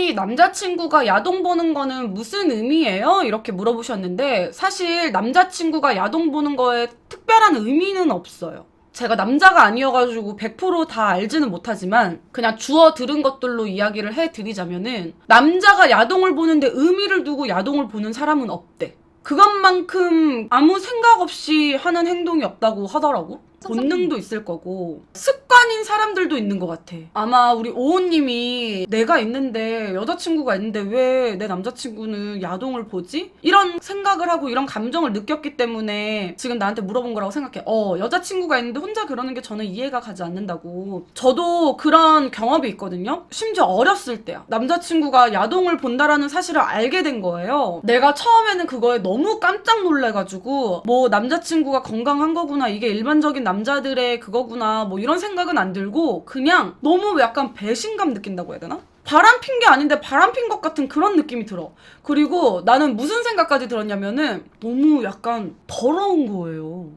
님이 남자친구가 야동 보는 거는 무슨 의미예요? 이렇게 물어보셨는데 사실 남자친구가 야동 보는 거에 특별한 의미는 없어요. 제가 남자가 아니어가지고 100%다 알지는 못하지만 그냥 주워 들은 것들로 이야기를 해드리자면은 남자가 야동을 보는데 의미를 두고 야동을 보는 사람은 없대. 그것만큼 아무 생각 없이 하는 행동이 없다고 하더라고. 본능도 있을 거고 습관인 사람들도 있는 것 같아. 아마 우리 오호님이 내가 있는데 여자친구가 있는데 왜 내 남자친구는 야동을 보지? 이런 생각을 하고 이런 감정을 느꼈기 때문에 지금 나한테 물어본 거라고 생각해. 여자친구가 있는데 혼자 그러는 게 저는 이해가 가지 않는다고. 저도 그런 경험이 있거든요. 심지어 어렸을 때야. 남자친구가 야동을 본다라는 사실을 알게 된 거예요. 내가 처음에는 그거에 너무 깜짝 놀래가지고 뭐 남자친구가 건강한 거구나, 이게 일반적인 남자들의 그거구나, 뭐 이런 생각은 안 들고 그냥 너무 약간 배신감 느낀다고 해야 되나? 바람핀 게 아닌데 바람핀 것 같은 그런 느낌이 들어. 그리고 나는 무슨 생각까지 들었냐면은 너무 약간 더러운 거예요.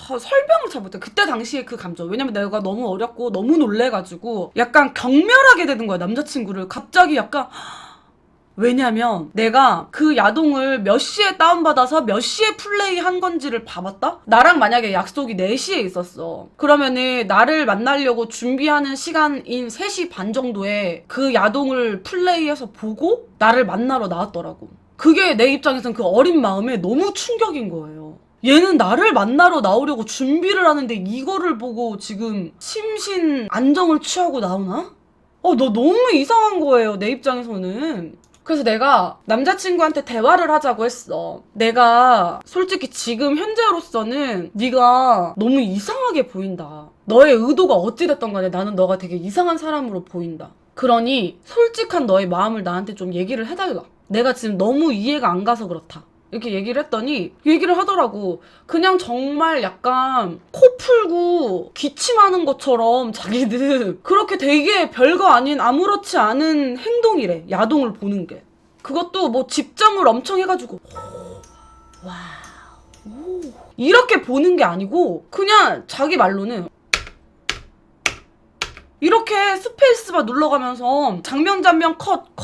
설명을 잘 못해. 그때 당시에 그 감정. 왜냐면 내가 너무 어렸고 너무 놀래가지고 약간 경멸하게 되는 거야, 남자친구를. 갑자기 약간. 왜냐면 내가 그 야동을 몇 시에 다운받아서 몇 시에 플레이한 건지를 봐봤다? 나랑 만약에 약속이 4시에 있었어. 그러면은 나를 만나려고 준비하는 시간인 3시 반 정도에 그 야동을 플레이해서 보고 나를 만나러 나왔더라고. 그게 내 입장에선 그 어린 마음에 너무 충격인 거예요. 얘는 나를 만나러 나오려고 준비를 하는데 이거를 보고 지금 심신 안정을 취하고 나오나? 너 너무 이상한 거예요, 내 입장에서는. 그래서 내가 남자친구한테 대화를 하자고 했어. 내가 솔직히 지금 현재로서는 네가 너무 이상하게 보인다. 너의 의도가 어찌됐던 간에 나는 너가 되게 이상한 사람으로 보인다. 그러니 솔직한 너의 마음을 나한테 좀 얘기를 해달라. 내가 지금 너무 이해가 안 가서 그렇다. 이렇게 얘기를 했더니 얘기를 하더라고. 그냥 정말 약간 코 풀고 기침하는 것처럼 자기들 그렇게 되게 별거 아닌 아무렇지 않은 행동이래, 야동을 보는 게. 그것도 뭐 집중을 엄청 해가지고 와우 이렇게 보는 게 아니고 그냥 자기 말로는 이렇게 스페이스바 눌러가면서 장면 컷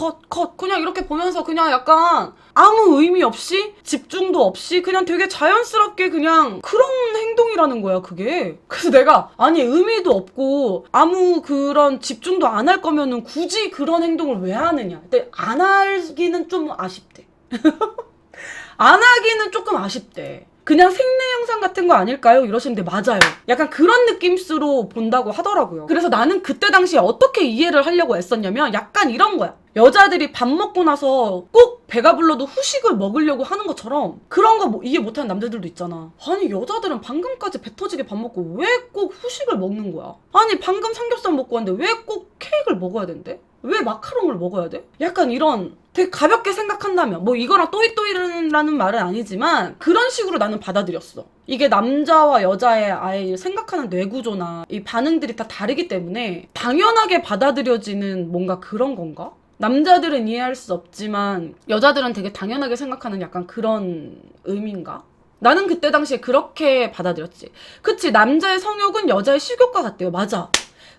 그냥 이렇게 보면서 그냥 약간 아무 의미 없이 집중도 없이 그냥 되게 자연스럽게 그냥 그런 행동이라는 거야, 그게. 그래서 내가 아니 의미도 없고 아무 그런 집중도 안 할 거면은 굳이 그런 행동을 왜 하느냐. 근데 안 하기는 좀 아쉽대. 안 하기는 조금 아쉽대. 그냥 생내 영상 같은 거 아닐까요? 이러시는데 맞아요. 약간 그런 느낌으로 본다고 하더라고요. 그래서 나는 그때 당시에 어떻게 이해를 하려고 애썼냐면 약간 이런 거야. 여자들이 밥 먹고 나서 꼭 배가 불러도 후식을 먹으려고 하는 것처럼 그런 거 이해 못하는 남자들도 있잖아. 아니 여자들은 방금까지 배 터지게 밥 먹고 왜 꼭 후식을 먹는 거야? 아니 방금 삼겹살 먹고 왔는데 왜 꼭 케이크를 먹어야 된대? 왜 마카롱을 먹어야 돼? 약간 이런 되게 가볍게 생각한다면 뭐 이거랑 또이또이라는 말은 아니지만 그런 식으로 나는 받아들였어. 이게 남자와 여자의 아예 생각하는 뇌구조나 이 반응들이 다 다르기 때문에 당연하게 받아들여지는 뭔가 그런 건가? 남자들은 이해할 수 없지만 여자들은 되게 당연하게 생각하는 약간 그런 의미인가? 나는 그때 당시에 그렇게 받아들였지. 그치, 남자의 성욕은 여자의 식욕과 같대요. 맞아.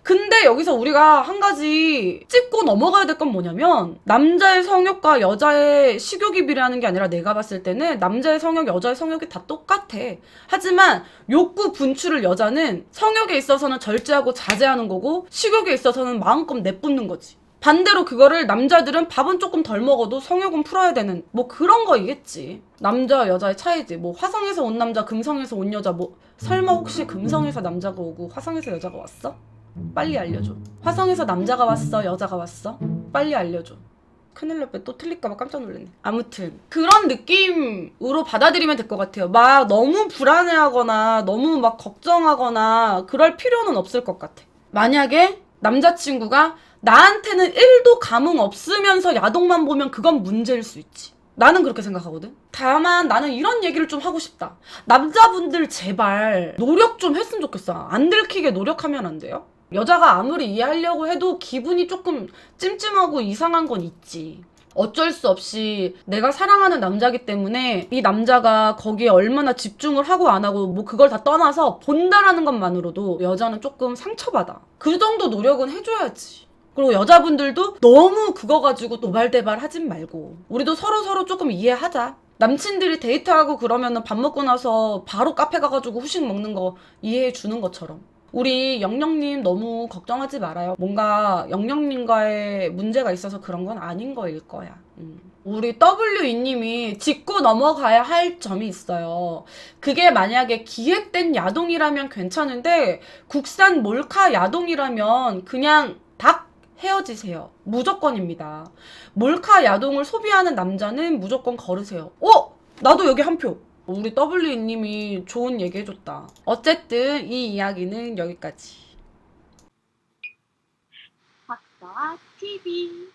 근데 여기서 우리가 한 가지 짚고 넘어가야 될 건 뭐냐면 남자의 성욕과 여자의 식욕이 비례하는 게 아니라 내가 봤을 때는 남자의 성욕, 여자의 성욕이 다 똑같아. 하지만 욕구 분출을 여자는 성욕에 있어서는 절제하고 자제하는 거고 식욕에 있어서는 마음껏 내뿜는 거지. 반대로 그거를 남자들은 밥은 조금 덜 먹어도 성욕은 풀어야 되는 뭐 그런 거이겠지. 남자와 여자의 차이지. 뭐 화성에서 온 남자, 금성에서 온 여자, 뭐 설마 혹시 금성에서 남자가 오고 화성에서 여자가 왔어? 빨리 알려줘. 화성에서 남자가 왔어, 여자가 왔어? 빨리 알려줘. 큰일 날 뻔. 또 틀릴까봐 깜짝 놀랐네. 아무튼 그런 느낌으로 받아들이면 될 것 같아요. 막 너무 불안해하거나 너무 막 걱정하거나 그럴 필요는 없을 것 같아. 만약에 남자친구가 나한테는 1도 감흥 없으면서 야동만 보면 그건 문제일 수 있지. 나는 그렇게 생각하거든. 다만 나는 이런 얘기를 좀 하고 싶다. 남자분들 제발 노력 좀 했으면 좋겠어. 안 들키게 노력하면 안 돼요? 여자가 아무리 이해하려고 해도 기분이 조금 찜찜하고 이상한 건 있지. 어쩔 수 없이 내가 사랑하는 남자기 때문에 이 남자가 거기에 얼마나 집중을 하고 안 하고 뭐 그걸 다 떠나서 본다라는 것만으로도 여자는 조금 상처받아. 그 정도 노력은 해줘야지. 그리고 여자분들도 너무 그거 가지고 노발대발 하진 말고 우리도 서로 조금 이해하자. 남친들이 데이트하고 그러면은 밥 먹고 나서 바로 카페 가가지고 후식 먹는 거 이해해 주는 것처럼. 우리 영영님 너무 걱정하지 말아요. 뭔가 영영님과의 문제가 있어서 그런 건 아닌 거일 거야. 우리 WE님이 짚고 넘어가야 할 점이 있어요. 그게 만약에 기획된 야동이라면 괜찮은데 국산 몰카 야동이라면 그냥 닭 헤어지세요. 무조건입니다. 몰카 야동을 소비하는 남자는 무조건 걸으세요. 나도 여기 한 표. 우리 WE님이 좋은 얘기 해줬다. 어쨌든 이 이야기는 여기까지. 박서아 TV